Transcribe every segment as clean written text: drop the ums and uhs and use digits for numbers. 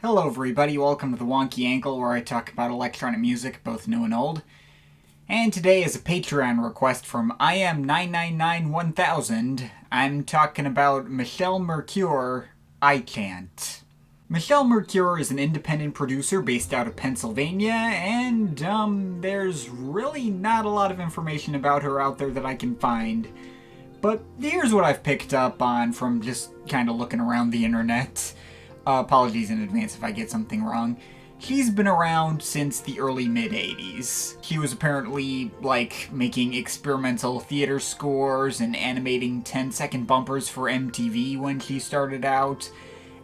Hello everybody, welcome to the Wonky Ankle, where I talk about electronic music, both new and old. And today is a Patreon request from IM9991000. I'm talking about Michele Mercure, Eyechant. Michele Mercure is an independent producer based out of Pennsylvania, and there's really not a lot of information about her out there that I can find. But here's what I've picked up on from just kind of looking around the internet. Apologies in advance if I get something wrong. She's been around since the early mid-80s. She was apparently, making experimental theater scores and animating 10-second bumpers for MTV when she started out.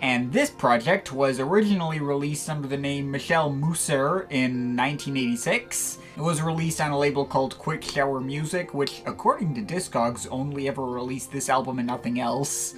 And this project was originally released under the name Michele Mercure in 1986. It was released on a label called Quick Shower Music, which, according to Discogs, only ever released this album and nothing else.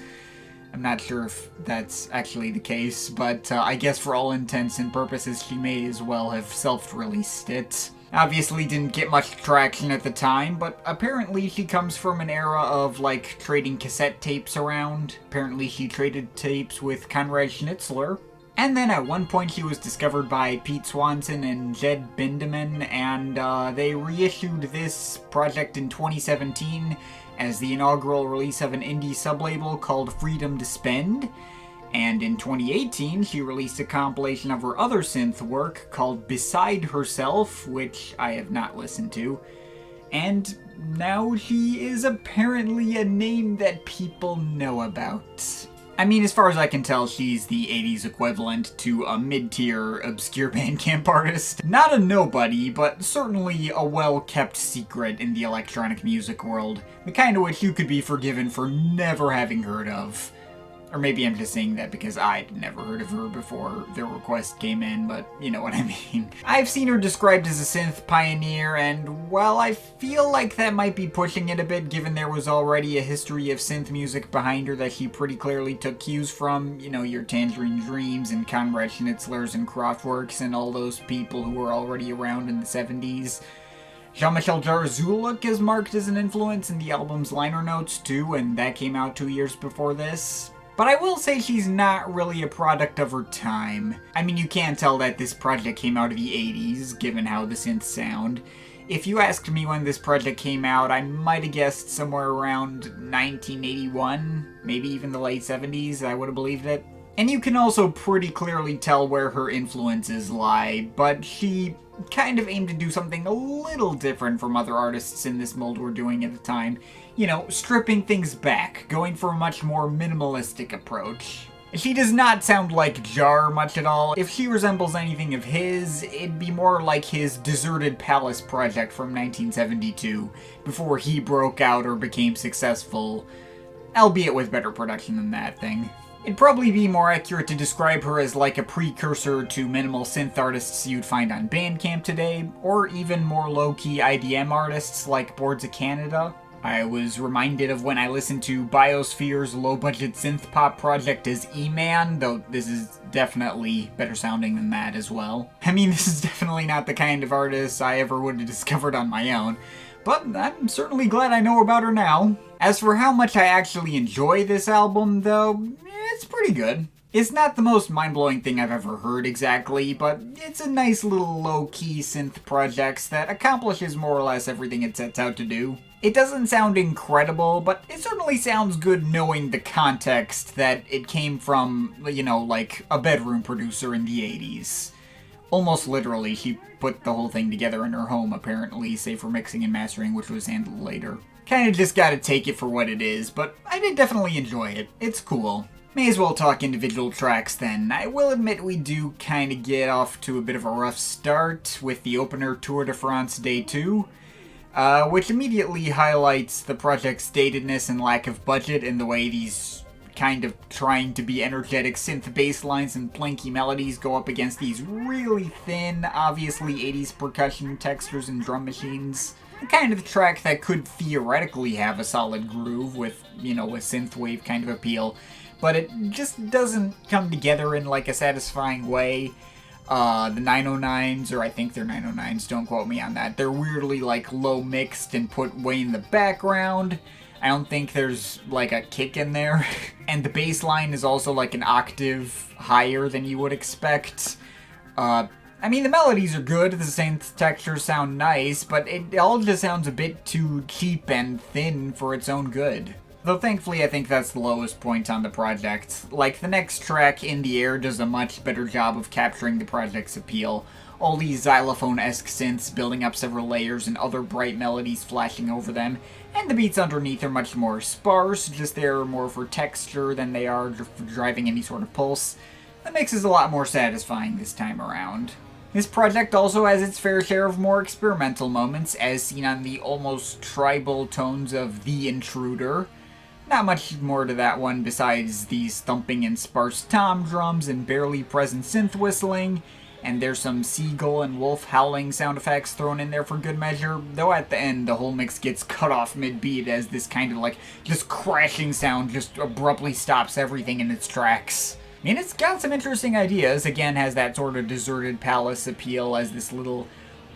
I'm not sure if that's actually the case, but I guess for all intents and purposes she may as well have self-released it. Obviously didn't get much traction at the time, but apparently she comes from an era of, trading cassette tapes around. Apparently she traded tapes with Conrad Schnitzler. And then at one point she was discovered by Pete Swanson and Jed Bindeman, and they reissued this project in 2017 as the inaugural release of an indie sublabel called Freedom to Spend. And in 2018, she released a compilation of her other synth work called Beside Herself, which I have not listened to. And now she is apparently a name that people know about. I mean, as far as I can tell, she's the 80s equivalent to a mid-tier obscure Bandcamp artist. Not a nobody, but certainly a well-kept secret in the electronic music world. The kind of which you could be forgiven for never having heard of. Or maybe I'm just saying that because I'd never heard of her before the request came in, but you know what I mean. I've seen her described as a synth pioneer, and while I feel like that might be pushing it a bit given there was already a history of synth music behind her that she pretty clearly took cues from, your Tangerine Dreams and Conrad Schnitzlers and Kraftwerks and all those people who were already around in the 70s. Jean-Michel Jarre's Zuluk is marked as an influence in the album's liner notes too, and that came out 2 years before this. But I will say she's not really a product of her time. I mean, you can tell that this project came out of the 80s, given how the synths sound. If you asked me when this project came out, I might have guessed somewhere around 1981, maybe even the late 70s, I would have believed it. And you can also pretty clearly tell where her influences lie, but she kind of aimed to do something a little different from other artists in this mold were doing at the time. Stripping things back, going for a much more minimalistic approach. She does not sound like Jar much at all. If she resembles anything of his, it'd be more like his Deserted Palace project from 1972, before he broke out or became successful, albeit with better production than that thing. It'd probably be more accurate to describe her as like a precursor to minimal synth artists you'd find on Bandcamp today, or even more low-key IDM artists like Boards of Canada. I was reminded of when I listened to Biosphere's low-budget synth-pop project as E-Man, though this is definitely better sounding than that as well. I mean, this is definitely not the kind of artist I ever would have discovered on my own, but I'm certainly glad I know about her now. As for how much I actually enjoy this album, though, it's pretty good. It's not the most mind-blowing thing I've ever heard exactly, but it's a nice little low-key synth project that accomplishes more or less everything it sets out to do. It doesn't sound incredible, but it certainly sounds good knowing the context that it came from, like a bedroom producer in the 80s. Almost literally, she put the whole thing together in her home, apparently, save for mixing and mastering, which was handled later. Kinda just gotta take it for what it is, but I did definitely enjoy it. It's cool. May as well talk individual tracks then. I will admit we do kinda get off to a bit of a rough start with the opener Tour de France Day 2. Which immediately highlights the project's datedness and lack of budget in the way these kind of trying to be energetic synth bass lines and plinky melodies go up against these really thin, obviously 80s percussion textures and drum machines. The kind of track that could theoretically have a solid groove with, a synthwave kind of appeal, but it just doesn't come together in a satisfying way. The 909s, or I think they're 909s, don't quote me on that. They're weirdly low mixed and put way in the background. I don't think there's like a kick in there. And the bass line is also like an octave higher than you would expect. I mean, the melodies are good, the synth textures sound nice, but it all just sounds a bit too cheap and thin for its own good. Though thankfully I think that's the lowest point on the project. Like, the next track, In the Air, does a much better job of capturing the project's appeal. All these xylophone-esque synths building up several layers and other bright melodies flashing over them, and the beats underneath are much more sparse, just they're more for texture than they are for driving any sort of pulse. The mix is a lot more satisfying this time around. This project also has its fair share of more experimental moments, as seen on the almost tribal tones of The Intruder. Not much more to that one besides these thumping and sparse tom drums and barely present synth whistling, and there's some seagull and wolf howling sound effects thrown in there for good measure, though at the end the whole mix gets cut off mid-beat as this kind of like just crashing sound just abruptly stops everything in its tracks. I mean, it's got some interesting ideas, again has that sort of deserted palace appeal as this little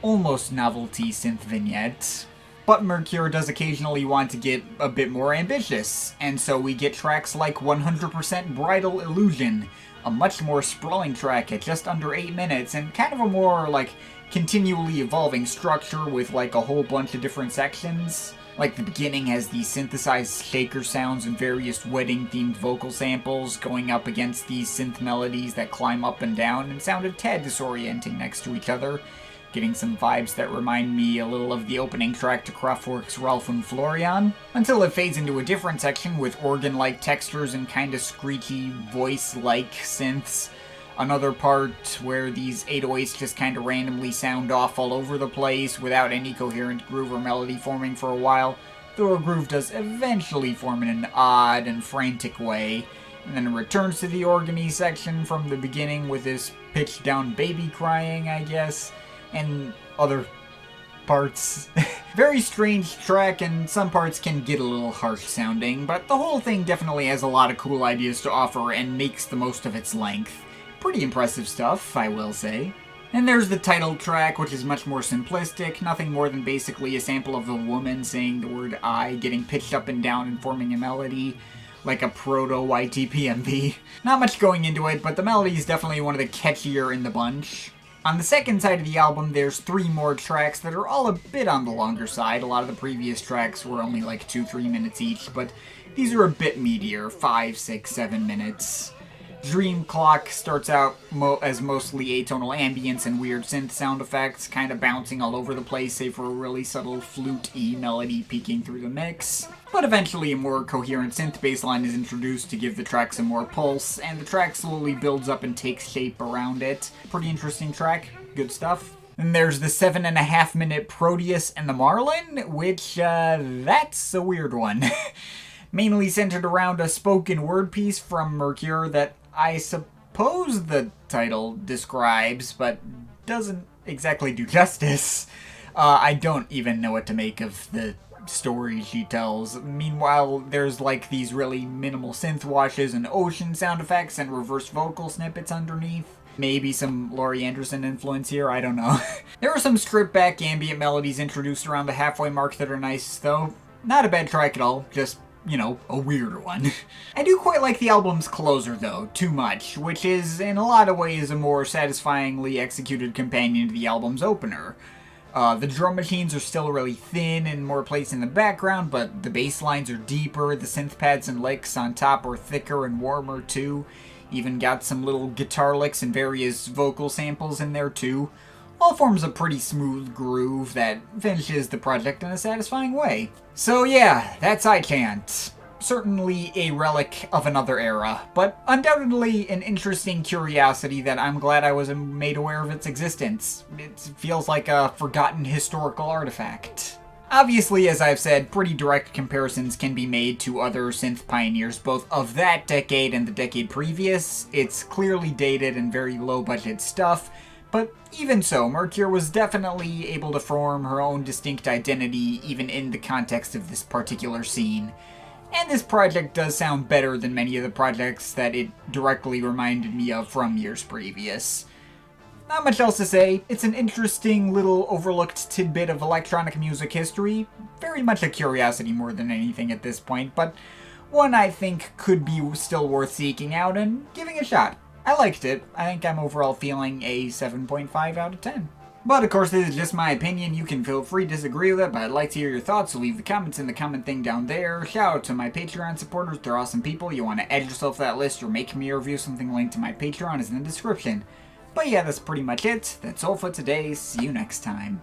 almost novelty synth vignette. But Mercure does occasionally want to get a bit more ambitious, and so we get tracks like 100% Bridal Illusion, a much more sprawling track at just under 8 minutes, and kind of a more, like, continually evolving structure with, like, a whole bunch of different sections. Like, the beginning has these synthesized shaker sounds and various wedding-themed vocal samples going up against these synth melodies that climb up and down and sound a tad disorienting next to each other, getting some vibes that remind me a little of the opening track to Kraftwerk's Ralph and Florian, until it fades into a different section with organ-like textures and kinda screechy, voice-like synths. Another part where these 808s just kinda randomly sound off all over the place without any coherent groove or melody forming for a while, though a groove does eventually form in an odd and frantic way, and then it returns to the organ-y section from the beginning with this pitched-down baby crying, I guess, and other parts. Very strange track, and some parts can get a little harsh sounding, but the whole thing definitely has a lot of cool ideas to offer and makes the most of its length. Pretty impressive stuff, I will say. And there's the title track, which is much more simplistic, nothing more than basically a sample of a woman saying the word I, getting pitched up and down and forming a melody, like a proto-YTPMV. Not much going into it, but the melody is definitely one of the catchier in the bunch. On the second side of the album, there's 3 more tracks that are all a bit on the longer side. A lot of the previous tracks were only like 2-3 minutes each, but these are a bit meatier, 5, 6, 7 minutes. Dream Clock starts out as mostly atonal ambience and weird synth sound effects, kind of bouncing all over the place, save for a really subtle flute-y melody peeking through the mix. But eventually a more coherent synth bassline is introduced to give the track some more pulse, and the track slowly builds up and takes shape around it. Pretty interesting track, good stuff. Then there's the 7.5 minute Proteus and the Marlin, which, that's a weird one. Mainly centered around a spoken word piece from Mercure that I suppose the title describes, but doesn't exactly do justice. I don't even know what to make of the story she tells. Meanwhile, there's like these really minimal synth washes and ocean sound effects and reverse vocal snippets underneath. Maybe some Laurie Anderson influence here, I don't know. There are some stripped back ambient melodies introduced around the halfway mark that are nice, though. Not a bad track at all, just, you know, a weirder one. I do quite like the album's closer, though, Too Much, which is, in a lot of ways, a more satisfyingly executed companion to the album's opener. The drum machines are still really thin and more placed in the background, but the bass lines are deeper, the synth pads and licks on top are thicker and warmer, too. Even got some little guitar licks and various vocal samples in there, too. All forms a pretty smooth groove that finishes the project in a satisfying way. So yeah, that's Eyechant. Certainly a relic of another era, but undoubtedly an interesting curiosity that I'm glad I was made aware of its existence. It feels like a forgotten historical artifact. Obviously, as I've said, pretty direct comparisons can be made to other synth pioneers, both of that decade and the decade previous. It's clearly dated and very low-budget stuff, but even so, Mercure was definitely able to form her own distinct identity even in the context of this particular scene. And this project does sound better than many of the projects that it directly reminded me of from years previous. Not much else to say. It's an interesting little overlooked tidbit of electronic music history. Very much a curiosity more than anything at this point, but one I think could be still worth seeking out and giving a shot. I liked it. I think I'm overall feeling a 7.5 out of 10. But of course, this is just my opinion. You can feel free to disagree with it, but I'd like to hear your thoughts, so leave the comments in the comment thing down there. Shout out to my Patreon supporters. They're awesome people. You want to add yourself to that list or make me a review, something linked to my Patreon is in the description. But yeah, that's pretty much it. That's all for today. See you next time.